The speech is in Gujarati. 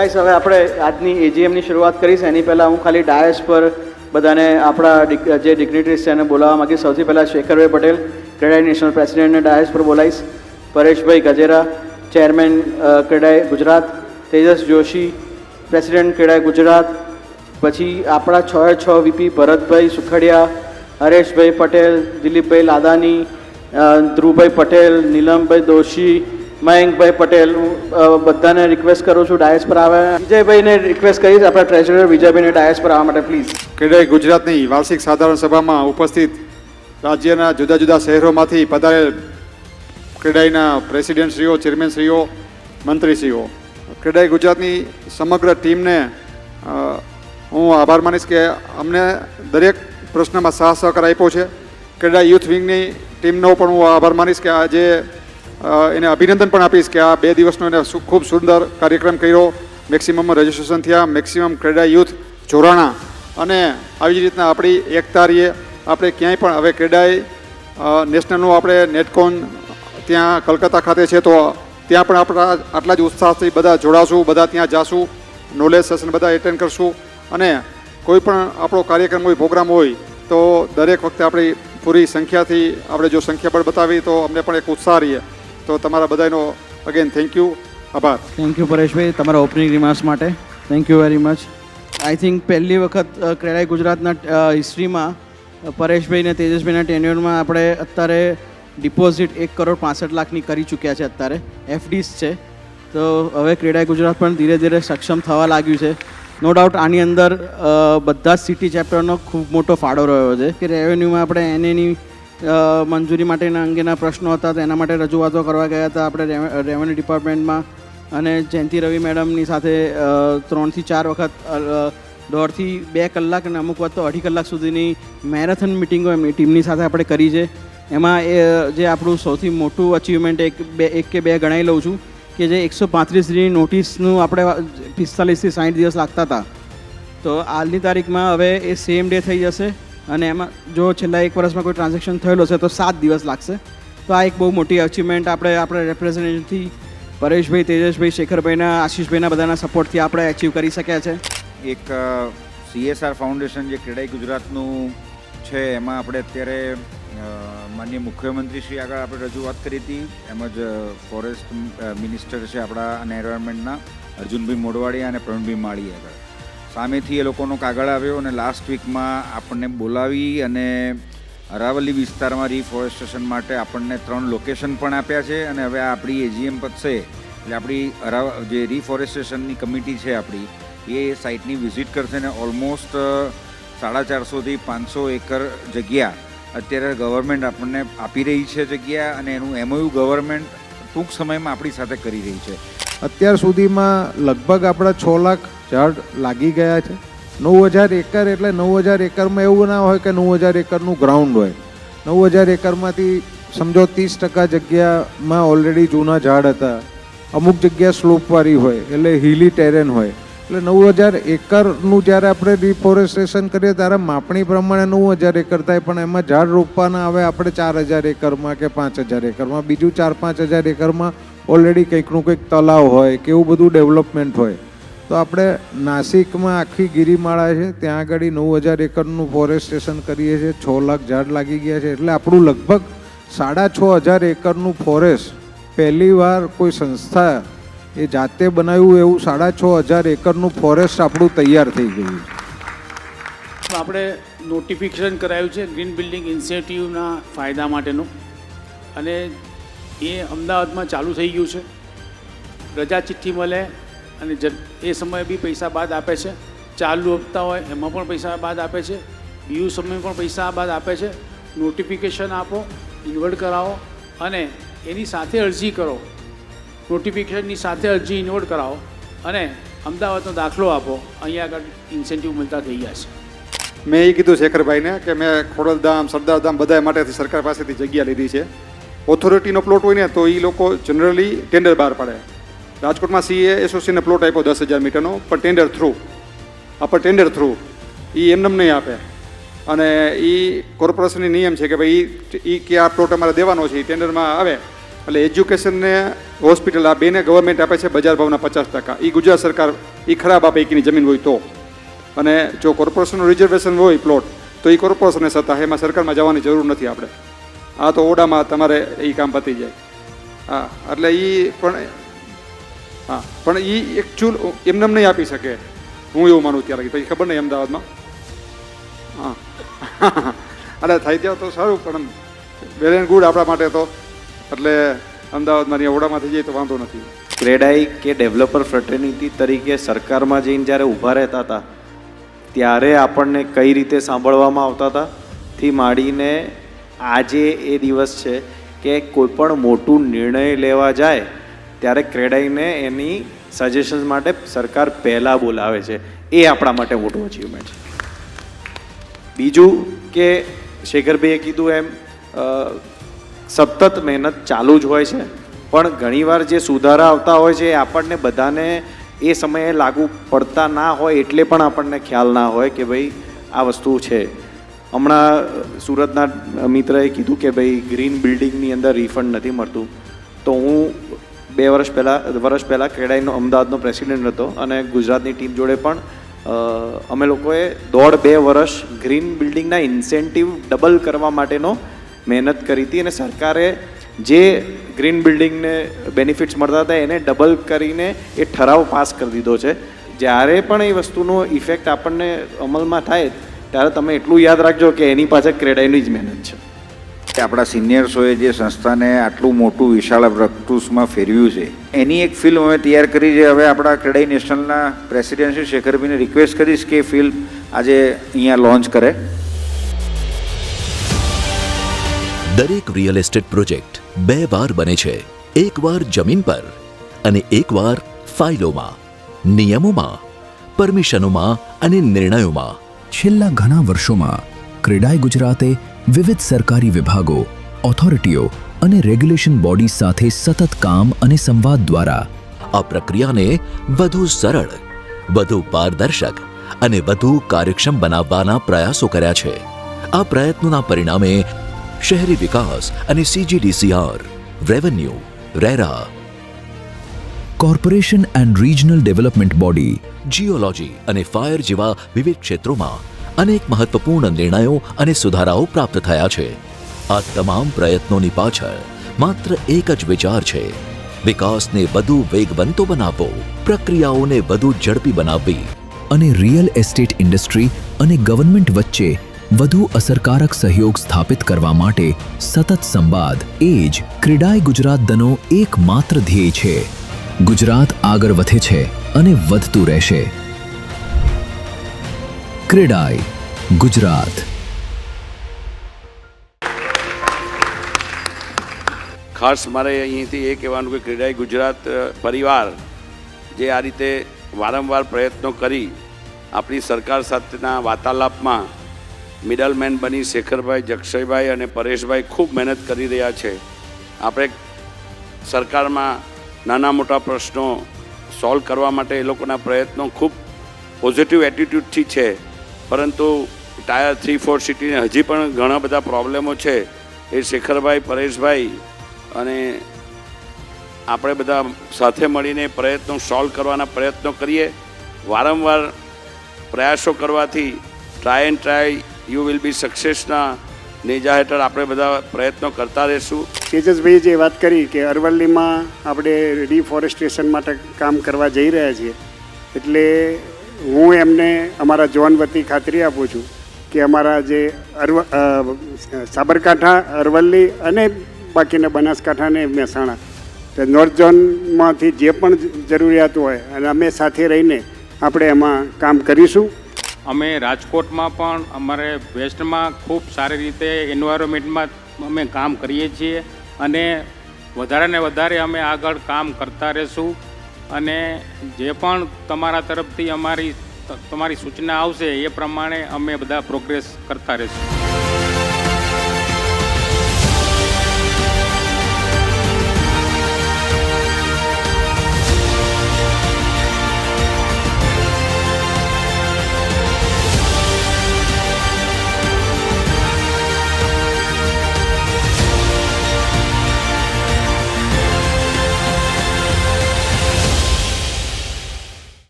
ગાઈસ, હવે આપણે આજની એજીએમની શરૂઆત કરીશ. એની પહેલાં હું ખાલી ડાયસ પર બધાને આપણા જે ડિગ્નિટરીઝ છે એને બોલાવવા માંગીશ. સૌથી પહેલાં શેખરભાઈ પટેલ, ક્રેડાઈ નેશનલ પ્રેસિડેન્ટને ડાયસ પર બોલાવીશ. પરેશભાઈ ગજેરા, ચેરમેન ક્રેડાઈ ગુજરાત. તેજસ જોશી, પ્રેસિડેન્ટ ક્રેડાઈ ગુજરાત. પછી આપણા 6 વીપી ભરતભાઈ સુખડિયા, હરેશભાઈ પટેલ, દિલીપભાઈ લાદાની, ધ્રુવભાઈ પટેલ, નીલમભાઈ દોશી, મયંકભાઈ પટેલ. હું બધાને રિક્વેસ્ટ કરું છું ડાયસ પર આવે. વિજયભાઈને રિક્વેસ્ટ કરીશ, આપણા ટ્રેઝરર વિજયભાઈને ડાયસ પર આવવા માટે પ્લીઝ. ક્રેડાઈ ગુજરાતની વાર્ષિક સાધારણ સભામાં ઉપસ્થિત રાજ્યના જુદા જુદા શહેરોમાંથી પધારેલ ક્રેડાઈના પ્રેસિડેન્ટશ્રીઓ, ચેરમેનશ્રીઓ, મંત્રીશ્રીઓ, ક્રેડાઈ ગુજરાતની સમગ્ર ટીમને હું આભાર માનીશ કે અમને દરેક પ્રશ્નમાં સાથ સહકાર આપ્યો છે. ક્રેડાઈ યુથ વિંગની ટીમનો પણ હું આભાર માનીશ કે આજે એને અભિનંદન પણ આપીશ કે આ 2 દિવસનો એને ખૂબ સુંદર કાર્યક્રમ કર્યો. મેક્સિમમ રજિસ્ટ્રેશન થયા, મેક્સિમમ ક્રેડાઈ યુથ જોડાણા અને આવી જ રીતના આપણી એકતા રહીએ. આપણે ક્યાંય પણ હવે ક્રેડાઈ નેશનલનું આપણે નેટકોન ત્યાં કલકત્તા ખાતે છે તો ત્યાં પણ આપણા આટલા જ ઉત્સાહથી બધા જોડાશું, બધા ત્યાં જાશું, નોલેજ સેશન બધા એટેન્ડ કરશું અને કોઈ પણ આપણો કાર્યક્રમ હોય, પ્રોગ્રામ હોય તો દરેક વખતે આપણી પૂરી સંખ્યાથી આપણે જો સંખ્યાબળ બતાવી તો અમને પણ એક ઉત્સાહ રહીએ. તો તમારા બધાનો અગેન થેન્ક યુ, આભાર. થેન્ક યુ પરેશભાઈ તમારા ઓપનિંગ રિમાર્ક્સ માટે. Thank you very much. I think પહેલી વખત ક્રેડાઈ ગુજરાતના હિસ્ટ્રીમાં પરેશભાઈ અને તેજસભાઈના ટેન્યુરમાં આપણે અત્યારે ડિપોઝિટ 1,65,00,000ની કરી ચૂક્યા છે. અત્યારે એફડીસ છે. તો હવે ક્રેડાઈ ગુજરાત પણ ધીરે ધીરે સક્ષમ થવા લાગ્યું છે. નો ડાઉટ આની અંદર બધા જ સિટી ચેપ્ટરનો ખૂબ મોટો ફાળો રહ્યો છે કે રેવન્યુમાં આપણે એની મંજૂરી માટેના અંગેના પ્રશ્નો હતા તો એના માટે રજૂઆતો કરવા ગયા હતા આપણે રેવન્યુ ડિપાર્ટમેન્ટમાં. અને જયંતિ રવિ મેડમની સાથે 3 થી 4 વખત 1.5 થી 2 કલાક અને અમુક વખત તો 2.5 કલાક સુધીની મેરેથોન મિટિંગો એમની ટીમની સાથે આપણે કરી છે. એમાં જે આપણું સૌથી મોટું અચીવમેન્ટ એક કે બે ગણાવી લઉં છું કે જે 135 દિનની નોટિસનું આપણે 45 થી 60 દિવસ લાગતા હતા તો હાલની તારીખમાં હવે એ સેમ ડે થઈ જશે. અને એમાં જો છેલ્લા 1 વર્ષમાં કોઈ ટ્રાન્ઝેક્શન થયેલો છે તો 7 દિવસ લાગશે. તો આ એક બહુ મોટી અચીવમેન્ટ આપણે રેપ્રેઝેન્ટેટિવથી પરેશભાઈ, તેજસભાઈ, શેખરભાઈના, આશીષભાઈના બધાના સપોર્ટથી આપણે અચીવ કરી શક્યા છે. એક CSR ફાઉન્ડેશન જે ક્રેડાઈ ગુજરાતનું છે એમાં આપણે અત્યારે માનનીય મુખ્યમંત્રી શ્રી આગળ આપણે રજૂઆત કરી હતી. એમજ ફોરેસ્ટ મિનિસ્ટર છે આપણા અને એન્વાયરમેન્ટના અર્જુનભાઈ મોઢવાડિયા અને પ્રવીણભાઈ માળી આગળ સામેથી એ લોકોનો કાગળ આવ્યો અને લાસ્ટ વીકમાં આપણને બોલાવી અને અરાવલી વિસ્તારમાં રિફોરેસ્ટેશન માટે આપણને 3 લોકેશન પણ આપ્યા છે. અને હવે આપણી એજીએમ પતશે એટલે આપણી જે રિફોરેસ્ટેશનની કમિટી છે આપણી એ સાઇટની વિઝિટ કરશે ને ઓલમોસ્ટ 450 થી 500 એકર જગ્યા અત્યારે ગવર્મેન્ટ આપણને આપી રહી છે જગ્યા અને એનું MOU ગવર્મેન્ટ ટૂંક સમયમાં આપણી સાથે કરી રહી છે. અત્યાર સુધીમાં લગભગ આપણા 6 લાખ ઝાડ લાગી ગયા છે. 9,000 એકર એટલે 9,000 એકરમાં એવું ના હોય કે 9,000 એકરનું ગ્રાઉન્ડ હોય. 9,000 એકરમાંથી સમજો 30% જગ્યામાં ઓલરેડી જૂના ઝાડ હતા. અમુક જગ્યા સ્લોપવાળી હોય એટલે હિલી ટેરેન હોય. એટલે 9,000 એકરનું જ્યારે આપણે ડિફોરેસ્ટેશન કરીએ ત્યારે માપણી પ્રમાણે 9,000 એકર થાય પણ એમાં ઝાડ રોપવાના આવે આપણે 4,000 એકરમાં કે 5,000 એકરમાં. બીજું 4-5 હજાર એકરમાં ઓલરેડી કંઈકનું કંઈક તલાવ હોય કે એવું બધું ડેવલપમેન્ટ હોય. તો આપણે નાસિકમાં આખી ગિરિમાળા છે ત્યાં આગળ 9,000 એકરનું ફોરેસ્ટેશન કરીએ છીએ. 6 લાખ ઝાડ લાગી ગયા છે એટલે આપણું લગભગ 6,500 એકરનું ફોરેસ્ટ પહેલી વાર કોઈ સંસ્થા એ જાતે બનાવ્યું એવું 6,500 એકરનું ફોરેસ્ટ આપણું તૈયાર થઈ ગયું છે. આપણે નોટિફિકેશન કરાયું છે ગ્રીન બિલ્ડિંગ ઇનિશિયેટિવના ફાયદા માટેનું અને એ અમદાવાદમાં ચાલુ થઈ ગયું છે. રજા ચિઠ્ઠી મળે અને એ સમયે બી પૈસા બાદ આપે છે. ચાલુ હપ્તા હોય એમાં પણ પૈસા બાદ આપે છે. બીજું સમય પણ પૈસા બાદ આપે છે. નોટિફિકેશન આપો, ઇન્વર્ટ કરાવો અને એની સાથે અરજી કરો. નોટિફિકેશનની સાથે અરજી ઇન્વર્ટ કરાવો અને અમદાવાદનો દાખલો આપો. અહીંયા આગળ ઇન્સેન્ટિવ મળતા થઈ ગયા છે. મેં એ કીધું શેખરભાઈને કે મેં ખોડલધામ, સરદારધામ બધા માટેથી સરકાર પાસેથી જગ્યા લીધી છે. ઓથોરિટીનો પ્લોટ હોય ને તો એ લોકો જનરલી ટેન્ડર બહાર પાડે. રાજકોટમાં CA એસોસિએશનને પ્લોટ આપ્યો 10,000 મીટરનો પણ ટેન્ડર થ્રુ એ એમને નહીં આપે. અને એ કોર્પોરેશનની નિયમ છે કે ભાઈ એ કે આ પ્લોટ અમારે દેવાનો છે એ ટેન્ડરમાં આવે એટલે એજ્યુકેશન ને હોસ્પિટલ આ બેને ગવર્મેન્ટ આપે છે બજાર ભાવના 50%. એ ગુજરાત સરકાર એ ખરાબ આપે એકની જમીન હોય તો. અને જો કોર્પોરેશનનું રિઝર્વેશન હોય પ્લોટ તો એ કોર્પોરેશનને સત્તા, એમાં સરકારમાં જવાની જરૂર નથી આપણે. આ તો ઓડામાં તમારે એ કામ પતી જાય. હા, એટલે એ પણ હા, પણ એ એકચ્યુઅલ એમને નહીં આપી શકે, હું એવું માનું ત્યારે. પછી ખબર નહીં અમદાવાદમાં હા એટલે થઈ જાય તો સારું, પણ વેલ એન્ડ ગુડ આપણા માટે તો. એટલે અમદાવાદમાં ત્યાં ઓડામાં થઈ જાય તો વાંધો નથી. ક્રેડાઈ કે ડેવલપર ફ્રેટર્નિટી તરીકે સરકારમાં જઈને જ્યારે ઊભા રહેતા હતા ત્યારે આપણને કઈ રીતે સાંભળવામાં આવતા હતા થી માંડીને આજે એ દિવસ છે કે કોઈ પણ મોટું નિર્ણય લેવા જાય ત્યારે ક્રેડાઈને એની સજેશન્સ માટે સરકાર પહેલાં બોલાવે છે. એ આપણા માટે મોટું અચીવમેન્ટ છે. બીજું કે શેખરભાઈએ કીધું એમ સતત મહેનત ચાલુ જ હોય છે, પણ ઘણીવાર જે સુધારા આવતા હોય છે એ આપણને બધાને એ સમયે લાગુ પડતા ના હોય એટલે પણ આપણને ખ્યાલ ના હોય કે ભાઈ આ વસ્તુ છે. હમણાં સુરતના મિત્રએ કીધું કે ભાઈ ગ્રીન બિલ્ડિંગની અંદર રિફંડ નથી મળતું, તો હું 2 વર્ષ પહેલાં ક્રેડાઈનો અમદાવાદનો પ્રેસિડેન્ટ હતો અને ગુજરાતની ટીમ જોડે પણ અમે લોકોએ 1.5-2 વર્ષ ગ્રીન બિલ્ડિંગના ઇન્સેન્ટિવ ડબલ કરવા માટેનો મહેનત કરી હતી અને સરકારે જે ગ્રીન બિલ્ડિંગને બેનિફિટ્સ મળતા હતા એને ડબલ કરીને એ ઠરાવ પાસ કરી દીધો છે. જ્યારે પણ એ વસ્તુનો ઇફેક્ટ આપણને અમલમાં થાય ત્યારે તમે એટલું યાદ રાખજો કે એની પાછળ ક્રેડાઈની જ મહેનત છે. આપણા સિનિયર્સોએ જે સંસ્થાને આટલું મોટું વિશાળ વૃક્ષમાં ફેરવ્યું છે એની એક ફિલ્મ અમે તૈયાર કરી છે. હવે આપણા ક્રેડાઈ નેશનલના પ્રેસિડેન્ટ શ્રી શેખરભાઈને રિક્વેસ્ટ કરીશ કે ફિલ્મ આજે અહીંયા લોન્ચ કરે. દરેક રિયલ એસ્ટેટ પ્રોજેક્ટ 2 વાર બને છે, એકવાર જમીન પર અને એકવાર ફાઇલોમાં, નિયમોમાં, પરમિશનોમાં અને નિર્ણયોમાં. છેલ્લા ઘણા વર્ષોમાં ક્રેડાઈ ગુજરાતે વિવિધ સરકારી વિભાગો, ઓથોરિટીઓ અને રેગ્યુલેશન બોડીઝ સાથે સતત કામ અને સંવાદ દ્વારા આ પ્રક્રિયાને વધુ સરળ, વધુ પારદર્શક અને વધુ કાર્યક્ષમ બનાવવાના પ્રયાસો કર્યા છે. આ પ્રયત્નોના પરિણામે શહેરી વિકાસ અને CGDCR, revenue, RERA, corporation and regional development body, geology અને ફાયર જેવા વિવિધ ક્ષેત્રોમાં અનેક મહત્વપૂર્ણ નિર્ણયો અને સુધારાઓ પ્રાપ્ત થયા છે. આ તમામ પ્રયત્નોની પાછળ માત્ર એક જ વિચાર છે: વિકાસને વધુ વેગવંતો બનાવવો, પ્રક્રિયાઓને વધુ ઝડપી બનાવવી અને રિયલ એસ્ટેટ ઇન્ડસ્ટ્રી અને ગવર્નમેન્ટ વચ્ચે વધુ અસરકારક સહયોગ સ્થાપિત કરવા માટે સતત સંવાદ. એ જ ક્રેડાઈ ગુજરાત દનો એકમાત્ર ધ્યેય છે. ગુજરાત આગળ વધે છે અને વધતું રહેશે. ક્રેડાઈ ગુજરાત. ખાસ મારે અહીંથી એ કહેવાનું કે ક્રેડાઈ ગુજરાત પરિવાર જે આ રીતે વારંવાર પ્રયત્નો કરી આપણી સરકાર સાથેના વાર્તાલાપમાં મિડલમેન બની શેખરભાઈ, જક્ષયભાઈ અને પરેશભાઈ ખૂબ મહેનત કરી રહ્યા છે. આપણે સરકારમાં નાના મોટા પ્રશ્નો સોલ્વ કરવા માટે એ લોકોના પ્રયત્નો ખૂબ પોઝિટિવ એટીટ્યૂડથી છે, પરંતુ ટાયર 3-4 સિટીને હજી પણ ઘણા બધા પ્રોબ્લેમો છે. એ શેખરભાઈ, પરેશભાઈ અને આપણે બધા સાથે મળીને પ્રયત્નો સોલ્વ કરવાના પ્રયત્નો કરીએ. વારંવાર પ્રયાસો કરવાથી try and try you will be સક્સેસના નેજા હેઠળ આપણે બધા પ્રયત્નો કરતા રહીશું. તેજસભાઈએ જે વાત કરી કે અરવલ્લીમાં આપણે રિફોરેસ્ટેશન માટે કામ કરવા જઈ રહ્યા છીએ, એટલે હું એમને અમારા ઝોન વતી ખાતરી આપું છું કે અમારા જે સાબરકાંઠા, અરવલ્લી અને બાકીના બનાસકાંઠા અને મહેસાણા નોર્થ ઝોનમાંથી જે પણ જરૂરિયાત હોય અને અમે સાથે રહીને આપણે એમાં કામ કરીશું. અમે રાજકોટમાં પણ અમારે વેસ્ટમાં ખૂબ સારી રીતે એન્વાયરમેન્ટમાં અમે કામ કરીએ છીએ અને વધારે ને વધારે અમે આગળ કામ કરતા રહીશું. અને જે પણ તમારા તરફથી તમારી સૂચના આવશે એ પ્રમાણે અમે બધા પ્રોગ્રેસ કરતા રહીશું.